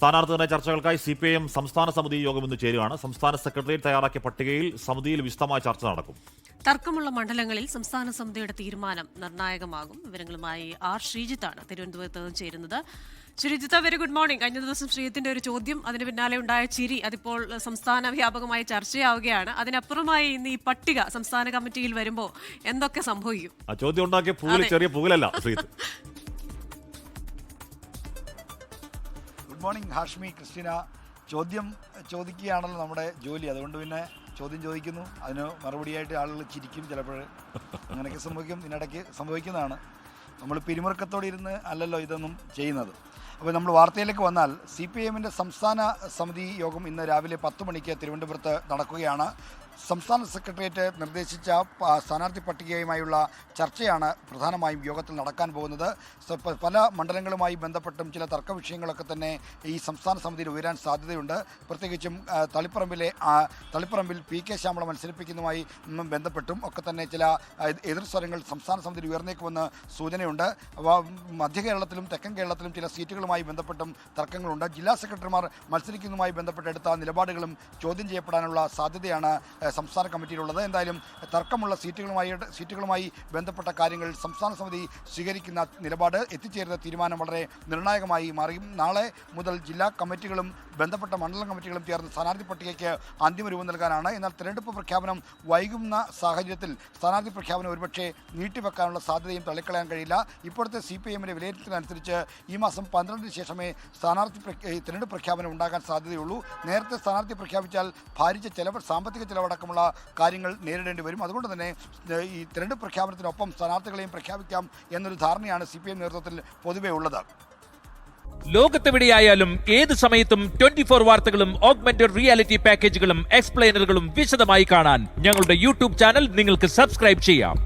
സ്ഥാനാർത്ഥികളുടെ ചർച്ചകൾക്കായി CPIM സംസ്ഥാന സമിതി യോഗം ഇന്ന് ചേരുകയാണ്. സംസ്ഥാന സെക്രട്ടേറിയറ്റ് തയ്യാറാക്കിയ പട്ടികയിൽ സമിതിയിൽ വിശദമായ ചർച്ച നടക്കും. തർക്കമുള്ള മണ്ഡലങ്ങളിൽ സംസ്ഥാന സമിതിയുടെ തീരുമാനം നിർണായകമാകും. വിവരങ്ങളുമായി ആർ ശ്രീജിത്താണ് തിരുവനന്തപുരത്ത് നിന്ന് ചേരുന്നത്. Sreejith, very good morning. കഴിഞ്ഞ ദിവസം ശ്രീജിത്തിന്റെ ഒരു ചോദ്യം, അതിന് പിന്നാലെ ഉണ്ടായ ചിരി, അതിപ്പോൾ സംസ്ഥാന വ്യാപകമായി ചർച്ചയാവുകയാണ്. അതിനപ്പുറമായി ഇന്ന് ഈ പട്ടിക സംസ്ഥാന കമ്മിറ്റിയിൽ വരുമ്പോൾ എന്തൊക്കെ സംഭവിക്കും? ആ ചോദ്യം ഉണ്ടാക്കിയ പൂവിൽ ചെറിയ പൂവിലല്ല Sreejith. Good morning Hashmi, Christina. ചോദ്യം ചോദിക്കുകയാണല്ലോ നമ്മുടെ ജോലി. അതുകൊണ്ട് പിന്നെ ചോദ്യം ചോദിക്കുന്നു, അതിന് മറുപടിയായിട്ട് ആളുകൾ ചിരിക്കും. ചിലപ്പോൾ അങ്ങനെയൊക്കെ സംഭവിക്കും, ഇതിനിടയ്ക്ക് സംഭവിക്കുന്നതാണ്. നമ്മൾ പിരിമുറുക്കത്തോടെ ഇരുന്ന് അല്ലല്ലോ ഇതൊന്നും ചെയ്യുന്നത്. അപ്പോൾ നമ്മൾ വാർത്തയിലേക്ക് വന്നാൽ, CPIMന്റെ സംസ്ഥാന സമിതി യോഗം ഇന്ന് രാവിലെ 10 മണിക്ക് തിരുവനന്തപുരത്ത് നടക്കുകയാണ്. സംസ്ഥാന സെക്രട്ടേറിയറ്റ് നിർദ്ദേശിച്ച സ്ഥാനാർത്ഥി പട്ടികയുമായുള്ള ചർച്ചയാണ് പ്രധാനമായും യോഗത്തിൽ നടക്കാൻ പോകുന്നത്. പല മണ്ഡലങ്ങളുമായി ബന്ധപ്പെട്ടും ചില തർക്ക വിഷയങ്ങളൊക്കെ തന്നെ ഈ സംസ്ഥാന സമിതിയിൽ ഉയരാൻ സാധ്യതയുണ്ട്. പ്രത്യേകിച്ചും തളിപ്പറമ്പിൽ PK ശ്യാമള മത്സരിപ്പിക്കുന്നതുമായി ബന്ധപ്പെട്ടും ഒക്കെ തന്നെ ചില എതിർ സ്വരങ്ങൾ സംസ്ഥാന സമിതിയിൽ ഉയർന്നേക്കുമെന്ന് സൂചനയുണ്ട്. മധ്യ കേരളത്തിലും തെക്കൻ കേരളത്തിലും ചില സീറ്റുകളുമായി ബന്ധപ്പെട്ടും തർക്കങ്ങളുണ്ട്. ജില്ലാ സെക്രട്ടറിമാർ മത്സരിക്കുന്നതുമായി ബന്ധപ്പെട്ട് എടുത്ത നിലപാടുകളും ചോദ്യം ചെയ്യപ്പെടാനുള്ള സാധ്യതയാണ് സംസ്ഥാന കമ്മിറ്റിയിലുള്ളത്. എന്തായാലും തർക്കമുള്ള സീറ്റുകളുമായി ബന്ധപ്പെട്ട കാര്യങ്ങൾ സംസ്ഥാന സമിതി സ്വീകരിക്കുന്ന നിലപാട്, എത്തിച്ചേരുന്ന തീരുമാനം വളരെ നിർണായകമായി മാറിയും. നാളെ മുതൽ ജില്ലാ കമ്മിറ്റികളും ബന്ധപ്പെട്ട മണ്ഡലം കമ്മിറ്റികളും ചേർന്ന് സ്ഥാനാർത്ഥി പട്ടികയ്ക്ക് അന്തിമ രൂപം നൽകാനാണ്. എന്നാൽ തെരഞ്ഞെടുപ്പ് പ്രഖ്യാപനം വൈകുന്ന സാഹചര്യത്തിൽ സ്ഥാനാർത്ഥി പ്രഖ്യാപനം ഒരുപക്ഷെ നീട്ടിവെക്കാനുള്ള സാധ്യതയും തള്ളിക്കളയാൻ കഴിയില്ല. ഇപ്പോഴത്തെ CPIMന്റെ വിലയിരുത്തലനുസരിച്ച് ഈ മാസം 12 ശേഷമേ തെരഞ്ഞെടുപ്പ് പ്രഖ്യാപനം ഉണ്ടാകാൻ സാധ്യതയുള്ളൂ. നേരത്തെ സ്ഥാനാർത്ഥി പ്രഖ്യാപിച്ചാൽ ഭാരിച്ച സാമ്പത്തിക ചെലവടക്കമുള്ള കാര്യങ്ങൾ നേരിടേണ്ടി വരും. അതുകൊണ്ട് തന്നെ ഈ തെരഞ്ഞെടുപ്പ് പ്രഖ്യാപനത്തിനൊപ്പം സ്ഥാനാർത്ഥികളെയും പ്രഖ്യാപിക്കാം എന്നൊരു ധാരണയാണ് CPIM നേതൃത്വത്തിൽ പൊതുവെ ഉള്ളത്. ലോകത്തെവിടെയായാലും ഏത് സമയത്തും 24 വാർത്തകളും ഓഗ്മെന്റഡ് റിയാലിറ്റി പാക്കേജുകളും എക്സ്പ്ലെയിനറുകളും വിശദമായി കാണാൻ ഞങ്ങളുടെ YouTube ചാനൽ നിങ്ങൾക്ക് സബ്സ്ക്രൈബ് ചെയ്യാം.